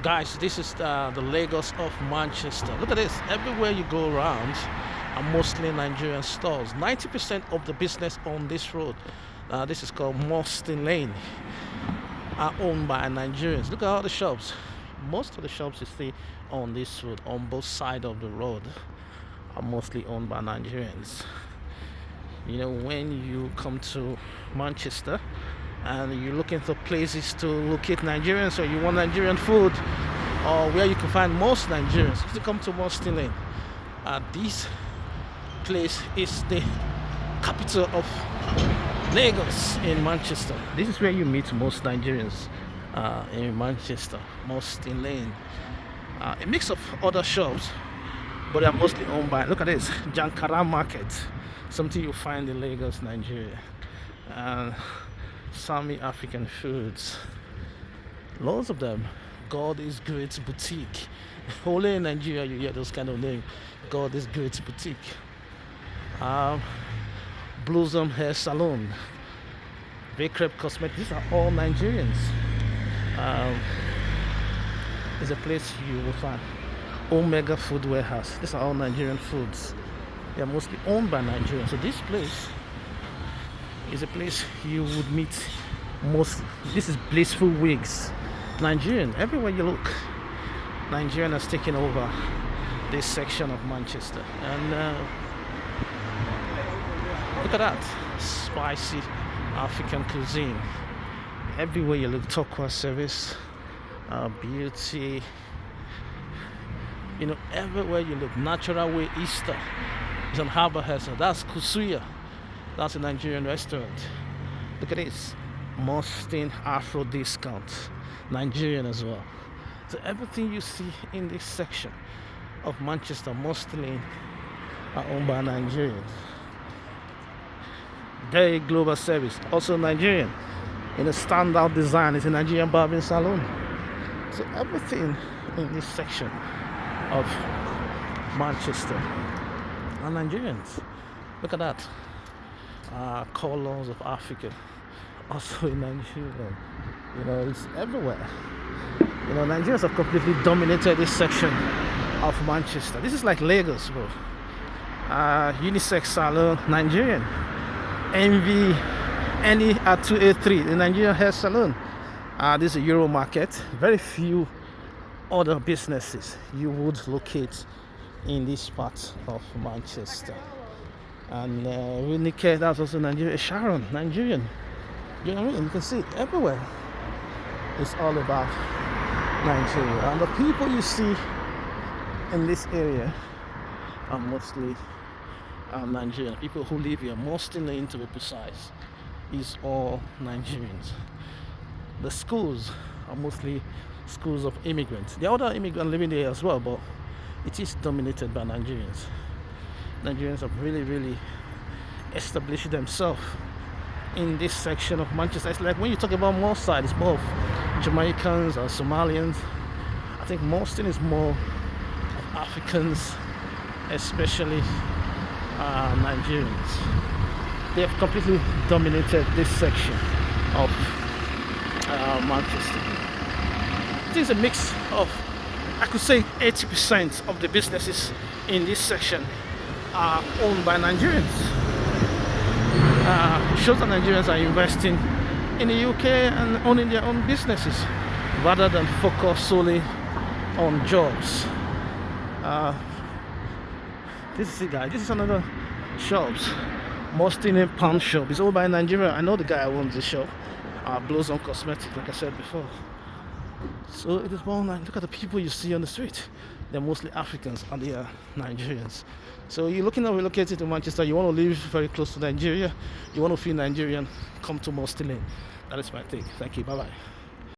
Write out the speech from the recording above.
Guys, this is the Lagos of Manchester. Look at this. Everywhere you go around are mostly Nigerian stores. 90% of the business on this road, this is called Moston Lane, are owned by Nigerians. Look at all the shops. Most of the shops you see on this road, on both sides of the road, are mostly owned by Nigerians. You know, when you come to Manchester and you're looking for places to locate Nigerians, or you want Nigerian food, or where you can find most Nigerians, you come to Moston Lane. This place is the capital of Lagos in Manchester. This is where you meet most Nigerians in Manchester, Moston Lane. A mix of other shops, but they are mostly owned by, look at this, Jankara Market, something you find in Lagos, Nigeria. Sami African foods, loads of them. God is Great Boutique. Only in Nigeria you hear those kind of names. God is Great Boutique. Blossom Hair Salon, Bakrep Cosmetics. These are all Nigerians. It's a place you will find Omega Food Warehouse. These are all Nigerian foods. They are mostly owned by Nigerians. So this place is a place you would meet most. This is Blissful Wigs, Nigerian. Everywhere you look, Nigerian has taken over this section of Manchester. And look at that, spicy African cuisine. Everywhere you look, turquoise service, beauty. You know, everywhere you look, Natural Way Easter is on Harbour Head. That's Kusuya. That's a Nigerian restaurant. Look at this, Moston Afro Discount, Nigerian as well. So everything you see in this section of Manchester, Moston Lane, are owned by Nigerians. Day Global Service, also Nigerian. In a standout design, it's a Nigerian barbering salon. So everything in this section of Manchester are Nigerians. Look at that. Colors of Africa, also in Nigeria. You know, it's everywhere. You know, Nigerians have completely dominated this section of Manchester. This is like Lagos, bro. Unisex salon, Nigerian. Envy, Any at 283, the Nigerian hair salon. This is a Euro market. Very few other businesses you would locate in this part of Manchester. And Winnicare, that's also Nigeria. Sharon, Nigerian. You know what I mean? You can see it everywhere. It's all about Nigeria. And the people you see in this area are mostly Nigerian. People who live here, Moston Lane to be precise, is all Nigerians. The schools are mostly schools of immigrants. There are other immigrants living there as well, but it is dominated by Nigerians. Nigerians have really established themselves in this section of Manchester. It's like when you talk about Moston, it's more of Jamaicans or Somalians. I think Moston is more of Africans, especially Nigerians. They have completely dominated this section of Manchester. It is a mix of, I could say 80% of the businesses in this section are owned by Nigerians. It shows that Nigerians are investing in the UK and owning their own businesses rather than focus solely on jobs. This is it, guys. This is another shops. Moston Pound Shop. It's owned by Nigeria. I know the guy who owns the shop. Blossom Cosmetics, like I said before. So it is more like, look at the people you see on the street. They're mostly Africans and they are Nigerians. So you're looking at relocating to Manchester, you want to live very close to Nigeria, you want to feel Nigerian, come to Moston Lane. That is my take. Thank you. Bye bye.